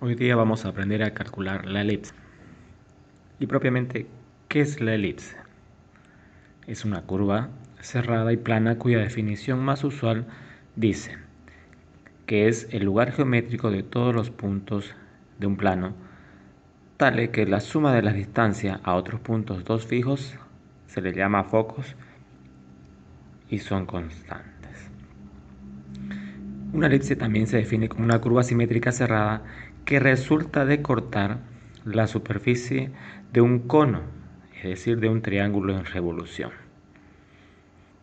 Hoy día vamos a aprender a calcular la elipse. Y propiamente, ¿qué es la elipse? Es una curva cerrada y plana cuya definición más usual dice que es el lugar geométrico de todos los puntos de un plano, tal que la suma de las distancias a otros puntos dos fijos se le llama focos y son constantes. Una elipse también se define como una curva simétrica cerrada que resulta de cortar la superficie de un cono, es decir, de un triángulo en revolución,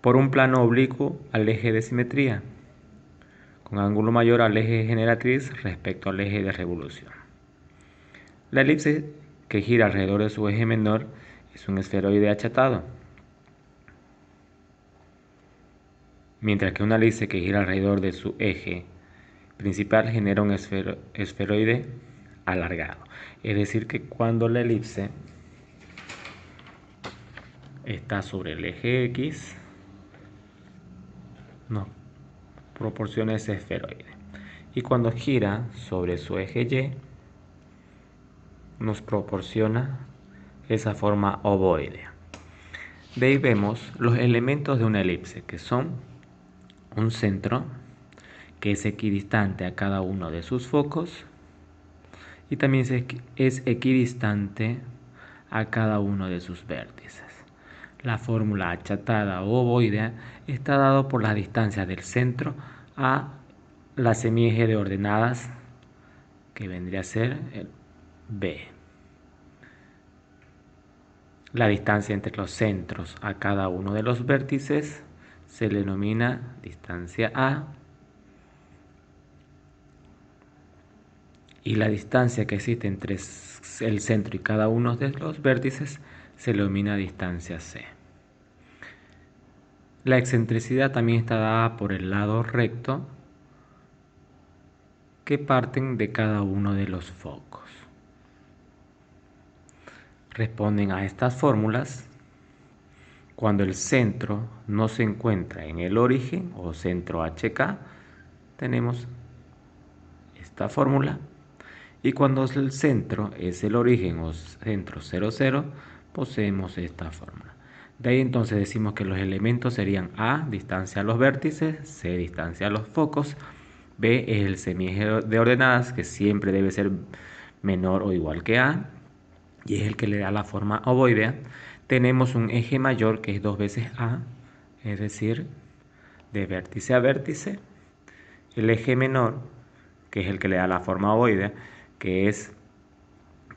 por un plano oblicuo al eje de simetría, con ángulo mayor al eje generatriz respecto al eje de revolución. La elipse que gira alrededor de su eje menor es un esferoide achatado, mientras que una elipse que gira alrededor de su eje principal genera un esferoide alargado. Es decir, que cuando la elipse está sobre el eje X, nos proporciona ese esferoide. Y cuando gira sobre su eje Y, nos proporciona esa forma ovoidea. De ahí vemos los elementos de una elipse, que son un centro, que es equidistante a cada uno de sus focos, y también es equidistante a cada uno de sus vértices. La fórmula achatada o ovoidea está dado por las distancias del centro a la semieje de ordenadas, que vendría a ser el B. La distancia entre los centros a cada uno de los vértices se le denomina distancia A, y la distancia que existe entre el centro y cada uno de los vértices se le denomina distancia C. La excentricidad también está dada por el lado recto que parten de cada uno de los focos. Responden a estas fórmulas cuando el centro no se encuentra en el origen o centro HK, tenemos esta fórmula, y cuando el centro es el origen o centro 0, 0, poseemos esta fórmula. De ahí entonces decimos que los elementos serían A, distancia a los vértices, C, distancia a los focos, B es el semieje de ordenadas, que siempre debe ser menor o igual que A, y es el que le da la forma ovoidea. Tenemos un eje mayor que es 2 veces A, es decir, de vértice a vértice. El eje menor, que es el que le da la forma ovoidea, que es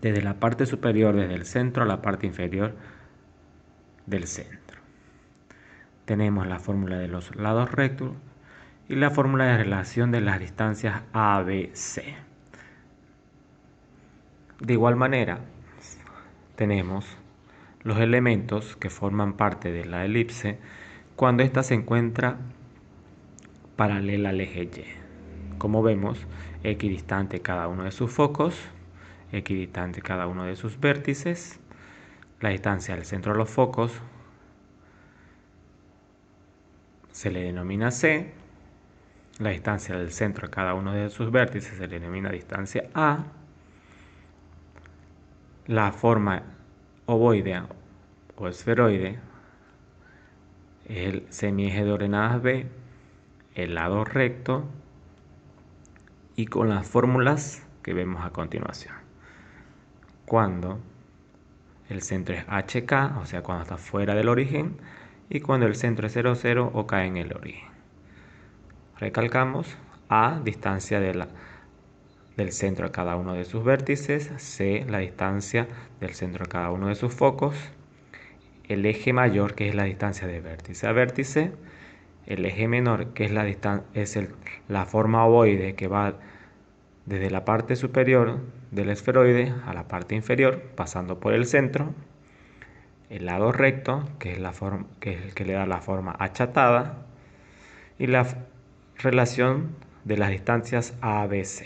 desde la parte superior, desde el centro a la parte inferior del centro. Tenemos la fórmula de los lados rectos y la fórmula de relación de las distancias ABC. De igual manera, tenemos los elementos que forman parte de la elipse cuando ésta se encuentra paralela al eje Y. Como vemos, equidistante cada uno de sus focos, equidistante cada uno de sus vértices, la distancia del centro de los focos se le denomina C, la distancia del centro a cada uno de sus vértices se le denomina distancia A, la forma ovoidea o esferoide es el semieje de ordenadas B, el lado recto, y con las fórmulas que vemos a continuación. Cuando el centro es HK, o sea, cuando está fuera del origen, y cuando el centro es 0, 0 o cae en el origen. Recalcamos: A, distancia del centro a cada uno de sus vértices; C, la distancia del centro a cada uno de sus focos; el eje mayor, que es la distancia de vértice a vértice; el eje menor, que es la forma ovoide que va desde la parte superior del esferoide a la parte inferior, pasando por el centro; el lado recto, que es el que le da la forma achatada; y la relación de las distancias ABC.